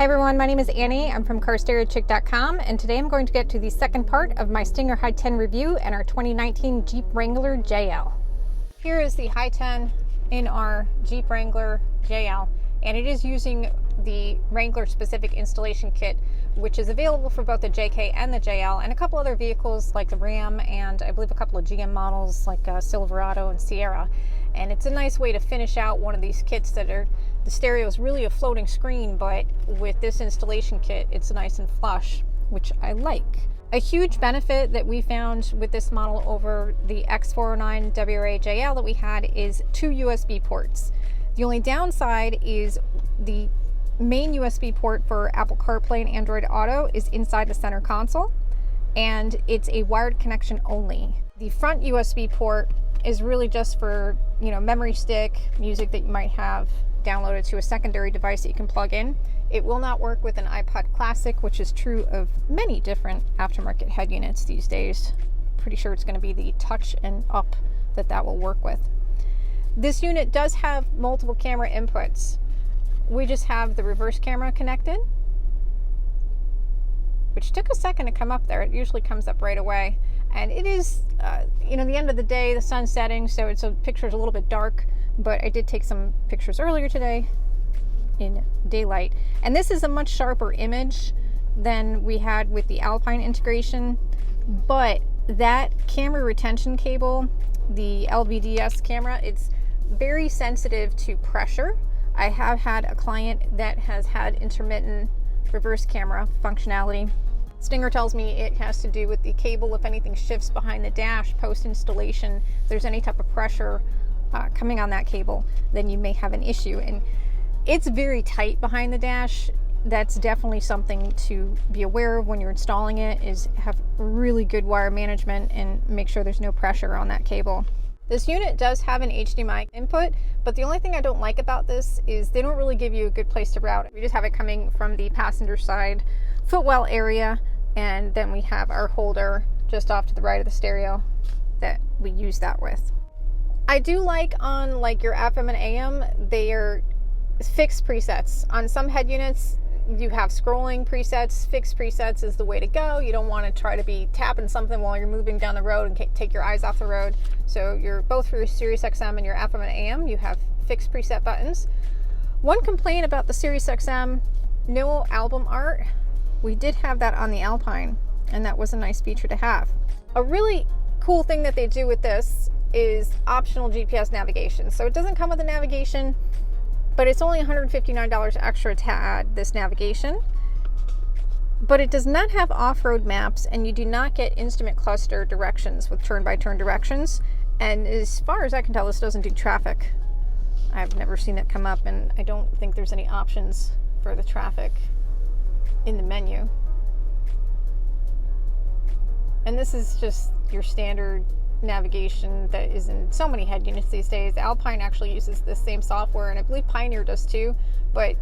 Hi everyone, my name is Annie. I'm from CarStereoChick.com, and today I'm going to get to the second part of my Stinger HEIGH10 review and our 2019 JEEP Wrangler JL. Here is the HEIGH10 in our JEEP Wrangler JL, and it is using the Wrangler specific installation kit, which is available for both the JK and the JL, and a couple other vehicles like the Ram and I believe a couple of GM models like Silverado and Sierra. And it's a nice way to finish out one of these kits that are, the stereo is really a floating screen, but with this installation kit, it's nice and flush, which I like. A huge benefit that we found with this model over the X409-WRA-JL that we had is 2 USB ports. The only downside is the main USB port for Apple CarPlay and Android Auto is inside the center console, and it's a wired connection only. The front USB port is really just for, memory stick, music that you might have downloaded to a secondary device that you can plug in. It will not work with an iPod Classic, which is true of many different aftermarket head units these days. Pretty sure it's going to be the Touch and Up that will work with. This unit does have multiple camera inputs. We just have the reverse camera connected, which took a second to come up there. It usually comes up right away. And it is, the end of the day, the sun's setting, so picture's a little bit dark, but I did take some pictures earlier today in daylight. And this is a much sharper image than we had with the Alpine integration, but that camera retention cable, the LVDS camera, it's very sensitive to pressure. I have had a client that has had intermittent reverse camera functionality. Stinger tells me it has to do with the cable. If anything shifts behind the dash post-installation, if there's any type of pressure coming on that cable, then you may have an issue. And it's very tight behind the dash. That's definitely something to be aware of when you're installing it, is have really good wire management and make sure there's no pressure on that cable. This unit does have an HDMI input, but the only thing I don't like about this is they don't really give you a good place to route it. We just have it coming from the passenger side footwell area, and then we have our holder just off to the right of the stereo that we use that with. I do like on your FM and AM, they are fixed presets. On some head units, you have scrolling presets. Fixed presets is the way to go. You don't want to try to be tapping something while you're moving down the road and take your eyes off the road. So you're both for your Sirius XM and your FM and AM, you have fixed preset buttons. One complaint about the Sirius XM, no album art. We did have that on the Alpine, and that was a nice feature to have. A really cool thing that they do with this is optional GPS navigation. So it doesn't come with a navigation, but it's only $159 extra to add this navigation. But it does not have off-road maps, and you do not get instrument cluster directions with turn-by-turn directions. And as far as I can tell, this doesn't do traffic. I've never seen it come up, and I don't think there's any options for the traffic in the menu. And this is just your standard navigation that is in so many head units these days. Alpine actually uses the same software, and I believe Pioneer does too, but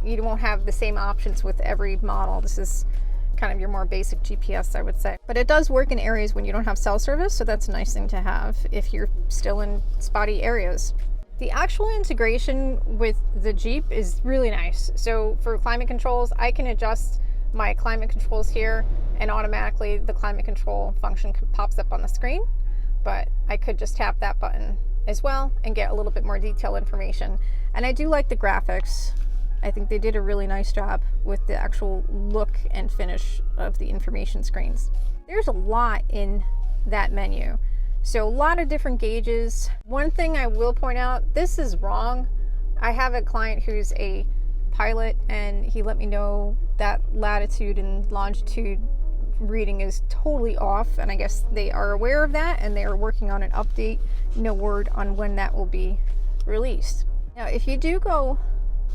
you won't have the same options with every model. This is kind of your more basic GPS, I would say. But it does work in areas when you don't have cell service, so that's a nice thing to have if you're still in spotty areas. The actual integration with the Jeep is really nice. So for climate controls, I can adjust my climate controls here, and automatically the climate control function pops up on the screen. But I could just tap that button as well and get a little bit more detailed information. And I do like the graphics. I think they did a really nice job with the actual look and finish of the information screens. There's a lot in that menu. So a lot of different gauges. One thing I will point out, this is wrong. I have a client who's a pilot, and he let me know that latitude and longitude reading is totally off, and I guess they are aware of that, and they are working on an update. No word on when that will be released. Now, if you do go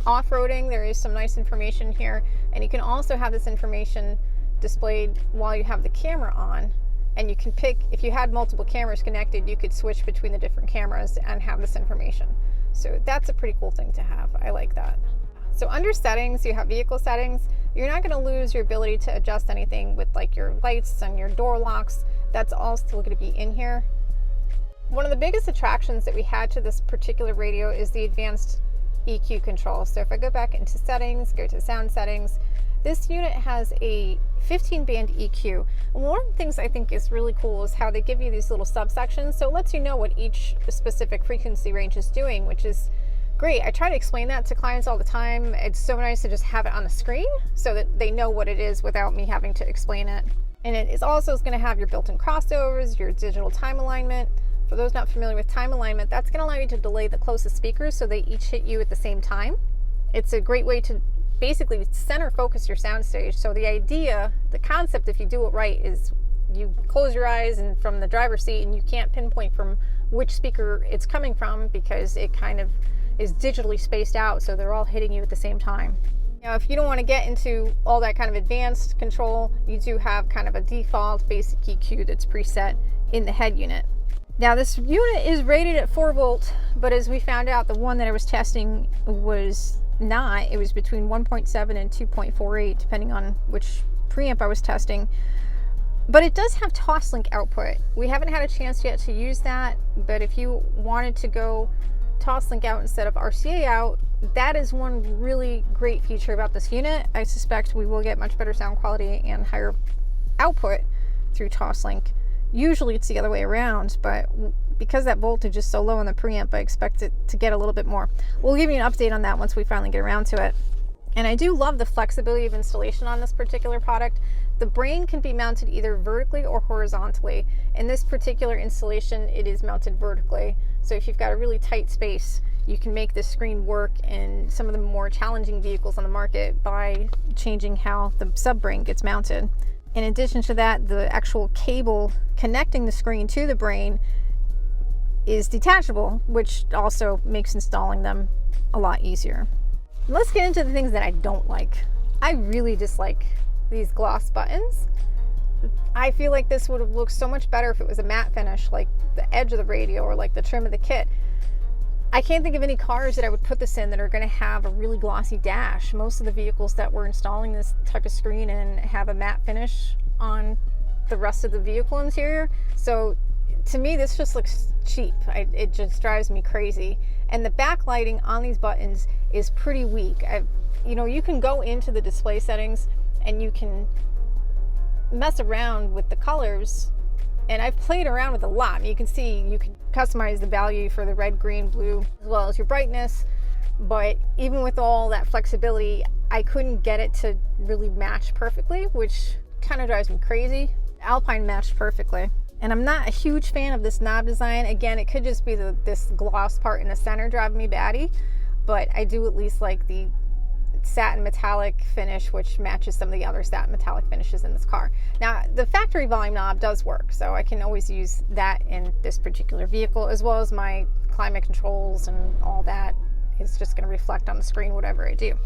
off-roading, there is some nice information here, and you can also have this information displayed while you have the camera on. And you can pick, if you had multiple cameras connected, you could switch between the different cameras and have this information. So that's a pretty cool thing to have. I like that. So under settings, you have vehicle settings. You're not going to lose your ability to adjust anything with your lights and your door locks. That's all still going to be in here. One of the biggest attractions that we had to this particular radio is the advanced EQ control. So if I go back into settings, go to sound settings, this unit has a 15-band EQ. And one of the things I think is really cool is how they give you these little subsections. So it lets you know what each specific frequency range is doing, which is great. I try to explain that to clients all the time. It's so nice to just have it on the screen so that they know what it is without me having to explain it. And it is also going to have your built-in crossovers, your digital time alignment. For those not familiar with time alignment, that's going to allow you to delay the closest speakers so they each hit you at the same time. It's a great way to basically center focus your soundstage. So the idea, the concept, if you do it right, is you close your eyes and from the driver's seat and you can't pinpoint from which speaker it's coming from because it kind of is digitally spaced out, so they're all hitting you at the same time. Now, if you don't want to get into all that kind of advanced control, you do have kind of a default basic EQ that's preset in the head unit. Now, this unit is rated at 4 volt, but as we found out, the one that I was testing was not. It was between 1.7 and 2.48, depending on which preamp I was testing. But it does have toslink output. We haven't had a chance yet to use that, but if you wanted to go toslink out instead of RCA out, that is one really great feature about this unit. I suspect we will get much better sound quality and higher output through toslink. Usually it's the other way around, but because that voltage is so low in the preamp, I expect it to get a little bit more. We'll give you an update on that once we finally get around to it. And I do love the flexibility of installation on this particular product. The brain can be mounted either vertically or horizontally. In this particular installation, it is mounted vertically. So if you've got a really tight space, you can make this screen work in some of the more challenging vehicles on the market by changing how the sub-brain gets mounted. In addition to that, the actual cable connecting the screen to the brain is detachable, which also makes installing them a lot easier. Let's get into the things that I don't like. I really dislike these gloss buttons. I feel like this would have looked so much better if it was a matte finish, like the edge of the radio or like the trim of the kit. I can't think of any cars that I would put this in that are going to have a really glossy dash. Most of the vehicles that we're installing this type of screen in have a matte finish on the rest of the vehicle interior. So to me, this just looks cheap. It just drives me crazy. And the backlighting on these buttons is pretty weak. You can go into the display settings and you can mess around with the colors, and I've played around with a lot. I mean, you can see you can customize the value for the red, green, blue, as well as your brightness, but even with all that flexibility, I couldn't get it to really match perfectly, which kind of drives me crazy. Alpine matched perfectly. And I'm not a huge fan of this knob design. Again, it could just be this gloss part in the center driving me batty, but I do at least like the satin metallic finish, which matches some of the other satin metallic finishes in this car. Now, the factory volume knob does work, so I can always use that in this particular vehicle, as well as my climate controls and all that is just going to reflect on the screen whatever I do.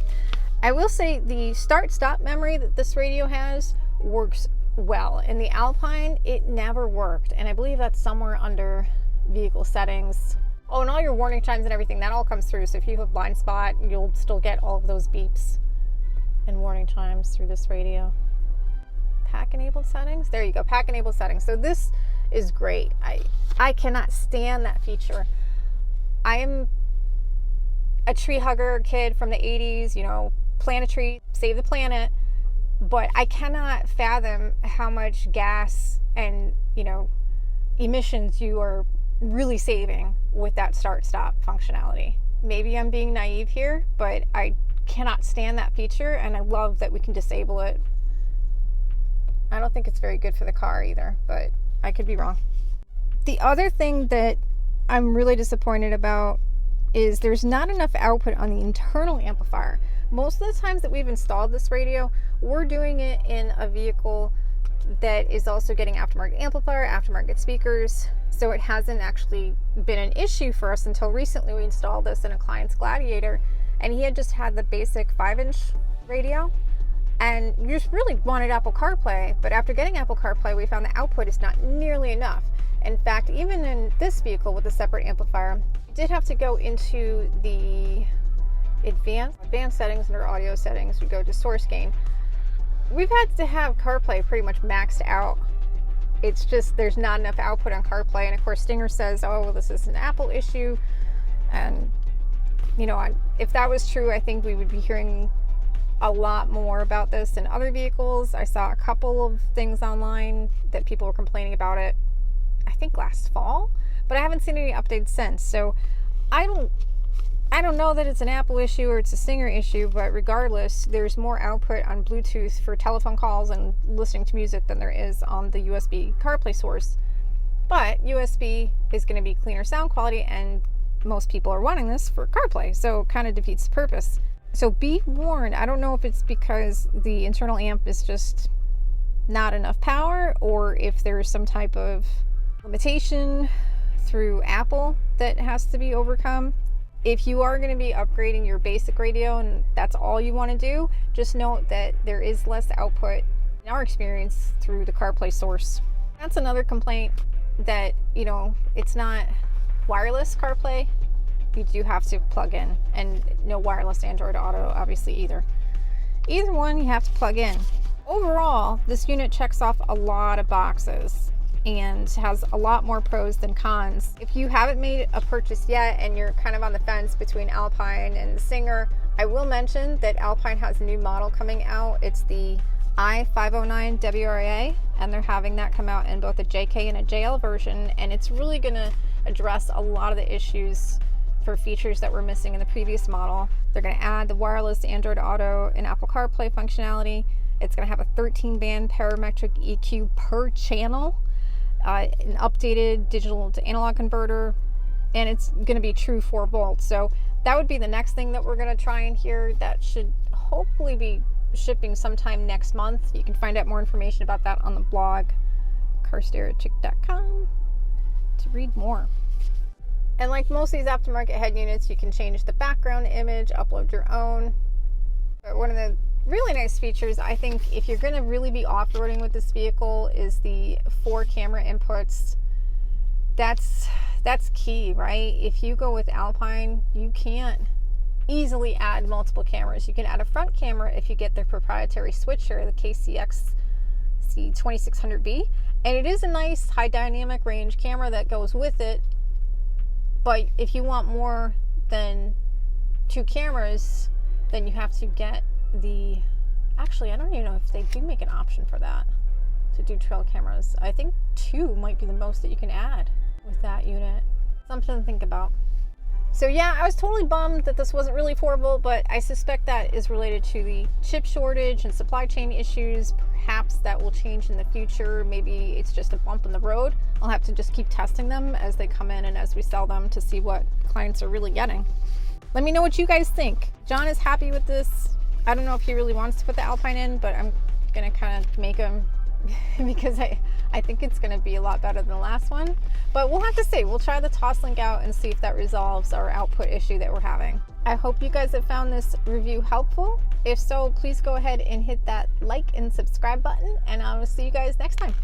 I will say the start-stop memory that this radio has works well. In the Alpine, it never worked, and I believe that's somewhere under vehicle settings. Oh, and all your warning chimes and everything, that all comes through. So if you have blind spot, you'll still get all of those beeps and warning chimes through this radio. Pack enabled settings. There you go, pack enabled settings. So this is great. I cannot stand that feature. I am a tree hugger kid from the 80s, plant a tree, save the planet. But I cannot fathom how much gas and, emissions you are really saving with that start-stop functionality. Maybe I'm being naive here, but I cannot stand that feature, and I love that we can disable it. I don't think it's very good for the car either, but I could be wrong. The other thing that I'm really disappointed about is there's not enough output on the internal amplifier. Most of the times that we've installed this radio, we're doing it in a vehicle that is also getting aftermarket amplifier, aftermarket speakers, so it hasn't actually been an issue for us until recently. We installed this in a client's Gladiator, and he had just had the basic 5-inch radio, and you just really wanted Apple CarPlay, but after getting Apple CarPlay, we found the output is not nearly enough. In fact, even in this vehicle with a separate amplifier, you did have to go into the advanced settings under audio settings. We go to source gain. We've had to have CarPlay pretty much maxed out. It's just there's not enough output on CarPlay, and of course Stinger says, oh, well, this is an Apple issue, and You know, if that was true, I think we would be hearing a lot more about this in other vehicles. I saw a couple of things online that people were complaining about it, I think last fall, but I haven't seen any updates since. So I don't know that it's an Apple issue or it's a Stinger issue, but regardless, there's more output on Bluetooth for telephone calls and listening to music than there is on the USB CarPlay source. But USB is going to be cleaner sound quality, and most people are wanting this for CarPlay, so it kind of defeats the purpose. So be warned. I don't know if it's because the internal amp is just not enough power, or if there's some type of limitation through Apple that has to be overcome. If you are going to be upgrading your basic radio and that's all you want to do, just note that there is less output in our experience through the CarPlay source. That's another complaint, that, you know, it's not wireless CarPlay. You do have to plug in, and no wireless Android Auto obviously either. Either one you have to plug in. Overall, this unit checks off a lot of boxes and has a lot more pros than cons. If you haven't made a purchase yet and you're kind of on the fence between Alpine and Stinger, I will mention that Alpine has a new model coming out. It's the i509-WRA, and they're having that come out in both a JK and a JL version, and it's really going to address a lot of the issues for features that were missing in the previous model. They're going to add the wireless Android Auto and Apple CarPlay functionality. It's going to have a 13-band parametric EQ per channel, an updated digital to analog converter, and it's going to be true 4 volts. So that would be the next thing that we're going to try in here. That should hopefully be shipping sometime next month. You can find out more information about that on the blog, carstereochick.com, to read more. And like most of these aftermarket head units, you can change the background image, upload your own. But one of the really nice features, I think, if you're going to really be off-roading with this vehicle, is the 4 camera inputs. That's key, right? If you go with Alpine, you can't easily add multiple cameras. You can add a front camera if you get their proprietary switcher, the KCX C2600B, and it is a nice high dynamic range camera that goes with it. But if you want more than 2 cameras, then you have to get the, actually, I don't even know if they do make an option for that, to do trail cameras. I think 2 might be the most that you can add with that unit. Something to think about. So yeah, I was totally bummed that this wasn't really 4 volt, but I suspect that is related to the chip shortage and supply chain issues. Perhaps that will change in the future. Maybe it's just a bump in the road. I'll have to just keep testing them as they come in and as we sell them to see what clients are really getting. Let me know what you guys think. John is happy with this. I don't know if he really wants to put the Alpine in, but I'm gonna kind of make him because I think it's going to be a lot better than the last one. But we'll have to see. We'll try the Toslink out and see if that resolves our output issue that we're having. I hope you guys have found this review helpful. If so, please go ahead and hit that like and subscribe button, and I will see you guys next time.